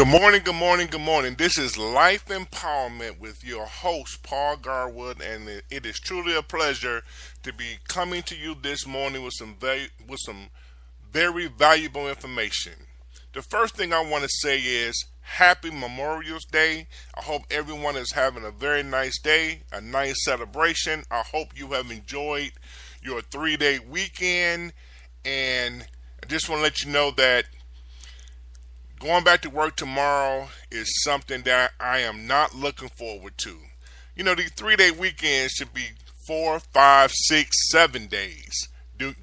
Good morning, good morning, good morning. This is Life Empowerment with your host, Paul Garwood, and it is truly a pleasure to be coming to you this morning with some very valuable information. The first thing I want to say is Happy Memorial Day. I hope everyone is having a very nice day, a nice celebration. I hope you have enjoyed your 3-day weekend, and I just want to let you know that going back to work tomorrow is something that I am not looking forward to. You know, these 3-day weekends should be 4, 5, 6, 7 days.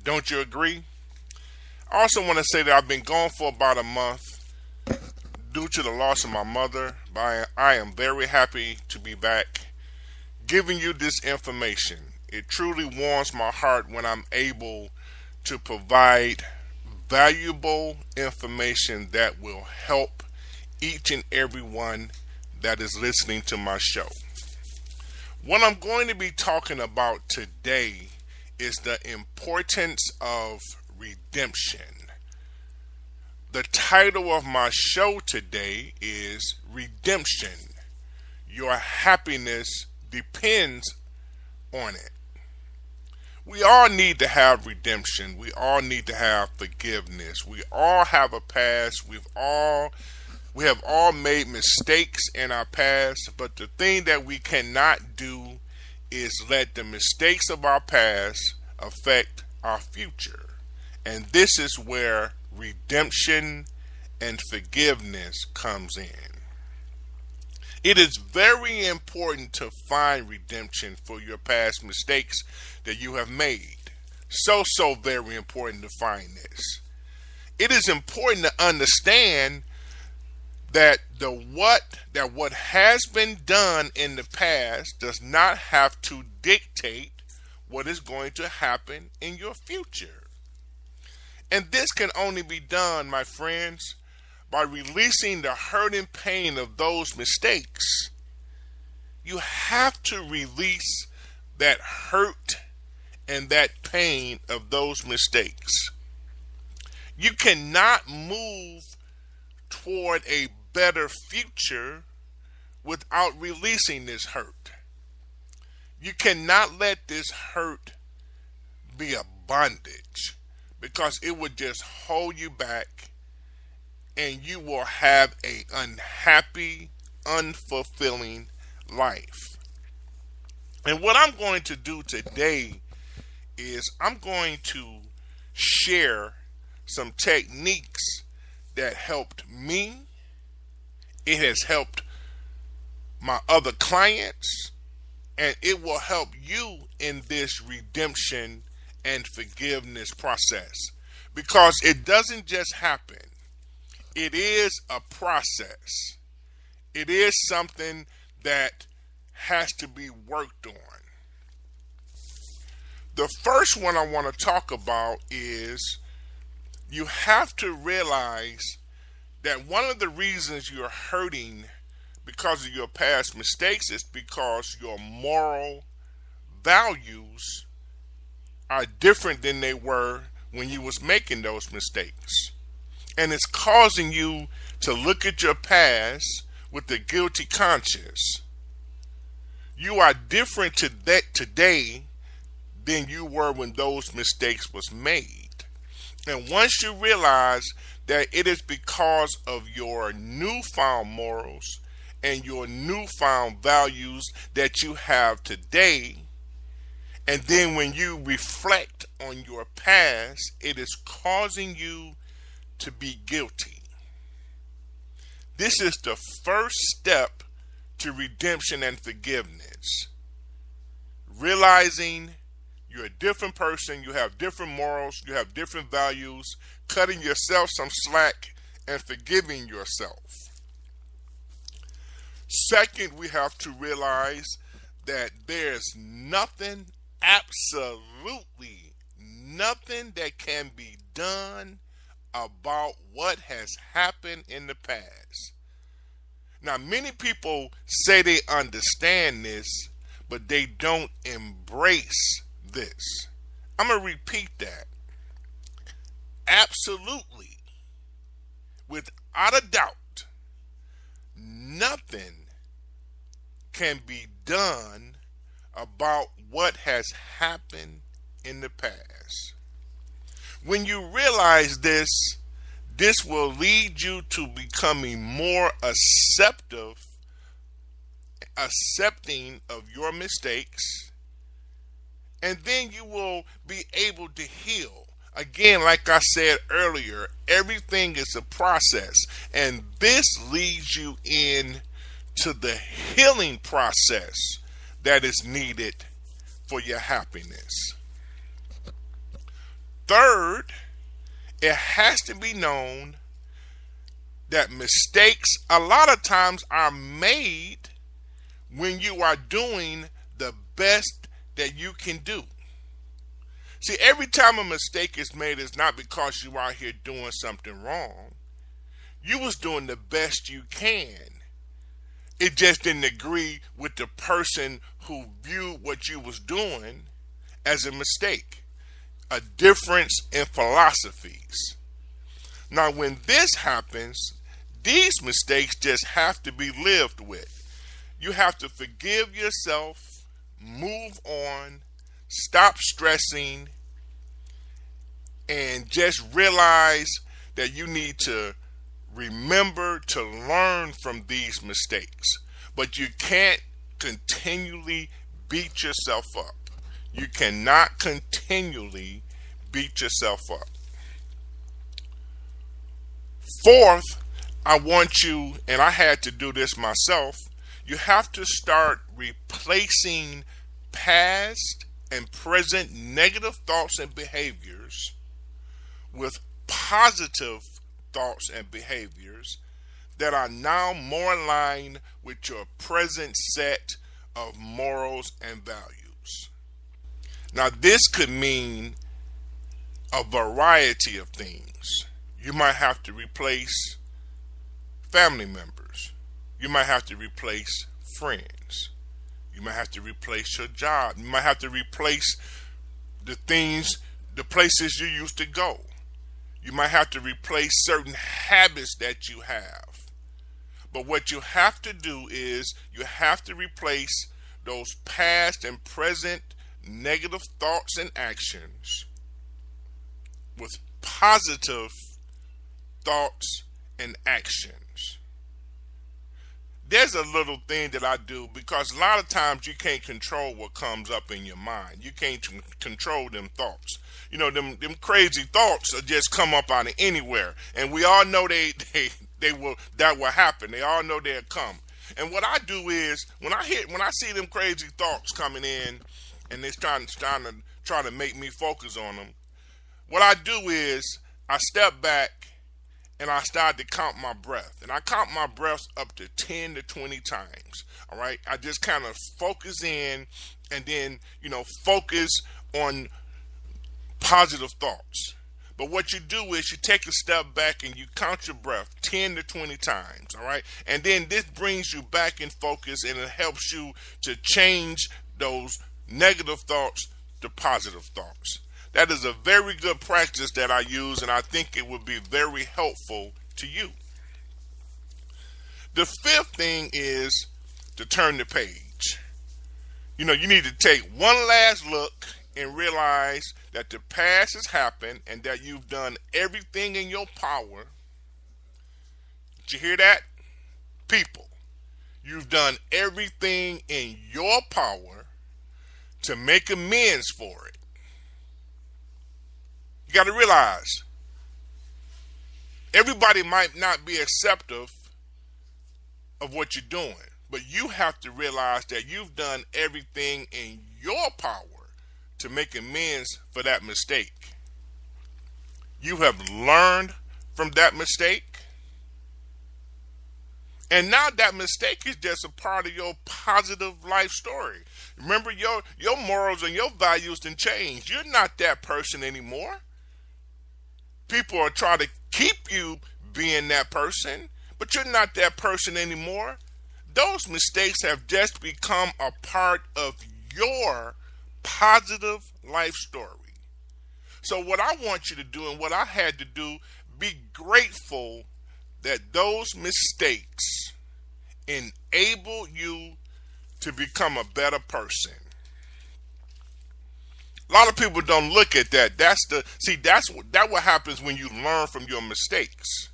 Don't you agree? I also want to say that I've been gone for about a month due to the loss of my mother, but I am very happy to be back giving you this information. It truly warms my heart when I'm able to provide valuable information that will help each and every one that is listening to my show. What I'm going to be talking about today is the importance of redemption. The title of my show today is Redemption. Your happiness depends on it. We all need to have redemption. We all need to have forgiveness. We all have a past. We have all made mistakes in our past, but the thing that we cannot do is let the mistakes of our past affect our future. And this is where redemption and forgiveness comes in. It is very important to find redemption for your past mistakes that you have made. So very important to find this. It is important to understand that what has been done in the past does not have to dictate what is going to happen in your future. And this can only be done, my friends, by releasing the hurt and pain of those mistakes. You have to release that hurt and that pain of those mistakes. You cannot move toward a better future without releasing this hurt. You cannot let this hurt be a bondage, because it would just hold you back and you will have an unhappy, unfulfilling life. And what I'm going to do today is I'm going to share some techniques that helped me. It has helped my other clients, and it will help you in this redemption and forgiveness process, because it doesn't just happen. It is a process. It is something that has to be worked on. The first one I want to talk about is you have to realize that one of the reasons you're hurting because of your past mistakes is because your moral values are different than they were when you was making those mistakes. And it's causing you to look at your past with a guilty conscience. You are different today than you were when those mistakes was made. And once you realize that it is because of your newfound morals and your newfound values that you have today, and then when you reflect on your past, it is causing you to be guilty. This is the first step to redemption and forgiveness. Realizing you're a different person, you have different morals, you have different values, cutting yourself some slack and forgiving yourself. Second, we have to realize that there's nothing, absolutely nothing that can be done about what has happened in the past. Now, many people say they understand this, but they don't embrace this. I'm going to repeat that. Absolutely, without a doubt, nothing can be done about what has happened in the past. When you realize this, this will lead you to becoming more accepting of your mistakes, and then you will be able to heal. Again, like I said earlier, everything is a process, and this leads you in to the healing process that is needed for your happiness. Third, it has to be known that mistakes a lot of times are made when you are doing the best that you can do. See, every time a mistake is made, it's not because you are here doing something wrong. You was doing the best you can. It just didn't agree with the person who viewed what you was doing as a mistake. A difference in philosophies. Now, when this happens, these mistakes just have to be lived with. You have to forgive yourself, move on, stop stressing, and just realize that you need to remember to learn from these mistakes. But you can't continually beat yourself up. You cannot continually beat yourself up. Fourth, I want you, and I had to do this myself, you have to start replacing past and present negative thoughts and behaviors with positive thoughts and behaviors that are now more aligned with your present set of morals and values. Now, this could mean a variety of things. You might have to replace family members. You might have to replace friends. You might have to replace your job. You might have to replace the places you used to go. You might have to replace certain habits that you have. But what you have to do is you have to replace those past and present negative thoughts and actions with positive thoughts and actions. There's a little thing that I do because a lot of times you can't control what comes up in your mind. You can't control them thoughts. You know, them crazy thoughts just come up out of anywhere. And we all know that will happen. They all know they'll come. And what I do is when I see them crazy thoughts coming in and they're trying to make me focus on them, what I do is I step back and I start to count my breath. And I count my breaths up to 10 to 20 times. All right. I just kind of focus in and then, focus on positive thoughts. But what you do is you take a step back and you count your breath 10 to 20 times. All right. And then this brings you back in focus and it helps you to change those negative thoughts to positive thoughts. That is a very good practice that I use, and I think it would be very helpful to you. The fifth thing is to turn the page. You need to take one last look and realize that the past has happened and that you've done everything in your power. Did you hear that? People, you've done everything in your power to make amends for it. You got to realize everybody might not be acceptive of what you're doing, but you have to realize that you've done everything in your power to make amends for that mistake. You have learned from that mistake, and now that mistake is just a part of your positive life story. Remember, your morals and your values didn't change. You're not that person anymore. People are trying to keep you being that person, but you're not that person anymore. Those mistakes have just become a part of your positive life story. So what I want you to do and what I had to do, be grateful that those mistakes enable you to become a better person. A lot of people don't look at that. That's what happens when you learn from your mistakes.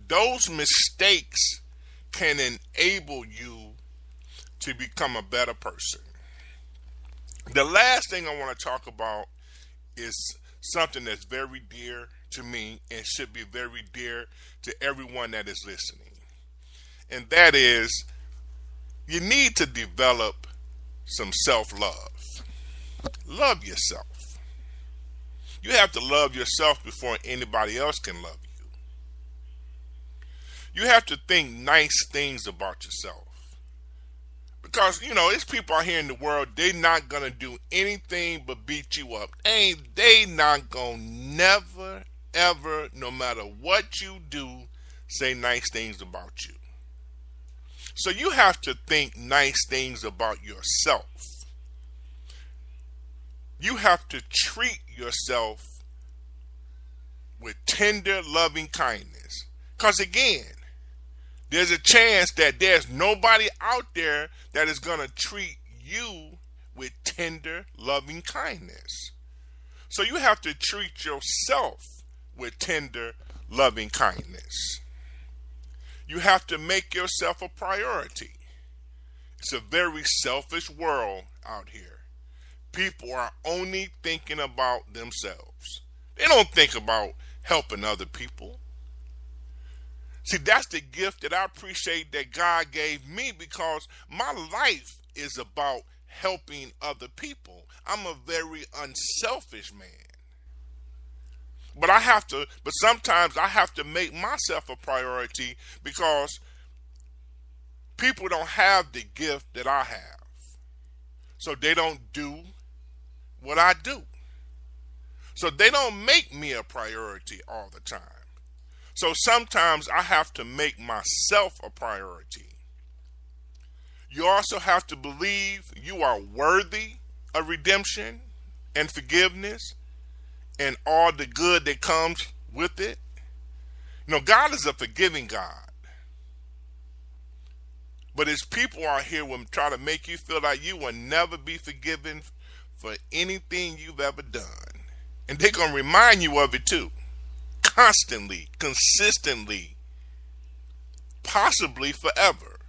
Those mistakes can enable you to become a better person. The last thing I want to talk about is something that's very dear to me and should be very dear to everyone that is listening. And that is, you need to develop some self-love. Love yourself. You have to love yourself before anybody else can love you. You have to think nice things about yourself. Because, it's people out here in the world, they not going to do anything but beat you up. They not going to never, ever, no matter what you do, say nice things about you. So you have to think nice things about yourself. You have to treat yourself with tender, loving kindness. Because again, there's a chance that there's nobody out there that is going to treat you with tender, loving kindness. So you have to treat yourself with tender, loving kindness. You have to make yourself a priority. It's a very selfish world out here. People are only thinking about themselves. They don't think about helping other people. See, that's the gift that I appreciate that God gave me, because my life is about helping other people. I'm a very unselfish man. But sometimes I have to make myself a priority because people don't have the gift that I have. So they don't do what I do. So they don't make me a priority all the time. So sometimes I have to make myself a priority. You also have to believe you are worthy of redemption and forgiveness and all the good that comes with it. God is a forgiving God. But his people out here will try to make you feel like you will never be forgiven for anything you've ever done. And they're going to remind you of it too. Constantly, consistently, possibly forever.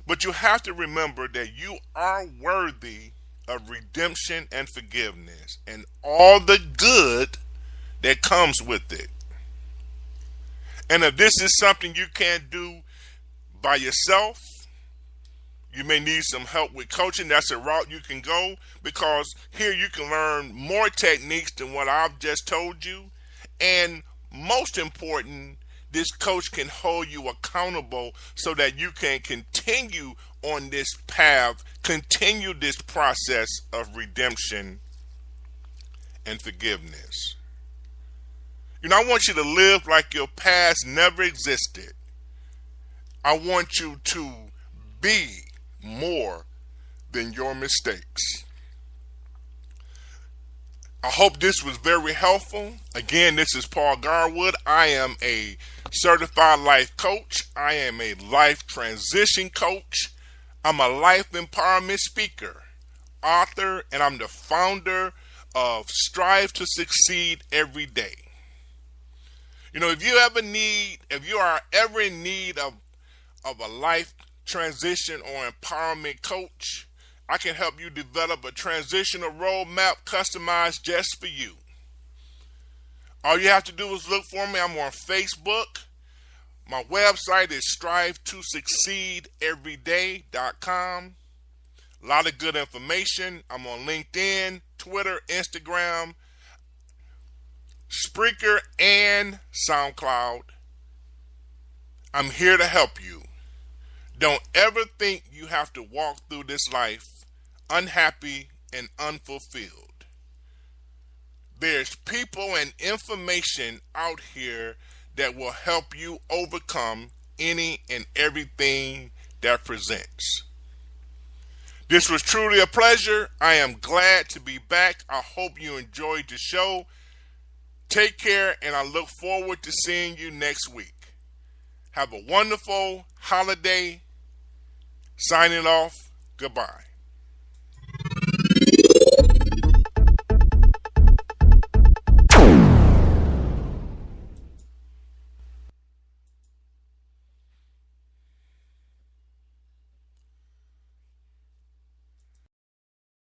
But you have to remember that you are worthy of redemption and forgiveness and all the good that comes with it. And if this is something you can't do by yourself, you may need some help with coaching. That's a route you can go, because here you can learn more techniques than what I've just told you. And most important, this coach can hold you accountable so that you can continue on this path, continue this process of redemption and forgiveness. I want you to live like your past never existed. I want you to be more than your mistakes. I hope this was very helpful. Again, this is Paul Garwood. I am a certified life coach. I am a life transition coach. I'm a life empowerment speaker, author, and I'm the founder of Strive to Succeed Every Day. If you are ever in need of a life transition or empowerment coach, I can help you develop a transitional roadmap customized just for you. All you have to do is look for me. I'm on Facebook. My website is strive2succeedeveryday.com. A lot of good information. I'm on LinkedIn, Twitter, Instagram, Spreaker, and SoundCloud. I'm here to help you. Don't ever think you have to walk through this life unhappy and unfulfilled. There's people and information out here that will help you overcome any and everything that presents. This was truly a pleasure. I am glad to be back. I hope you enjoyed the show. Take care, and I look forward to seeing you next week. Have a wonderful holiday Signing off. Goodbye.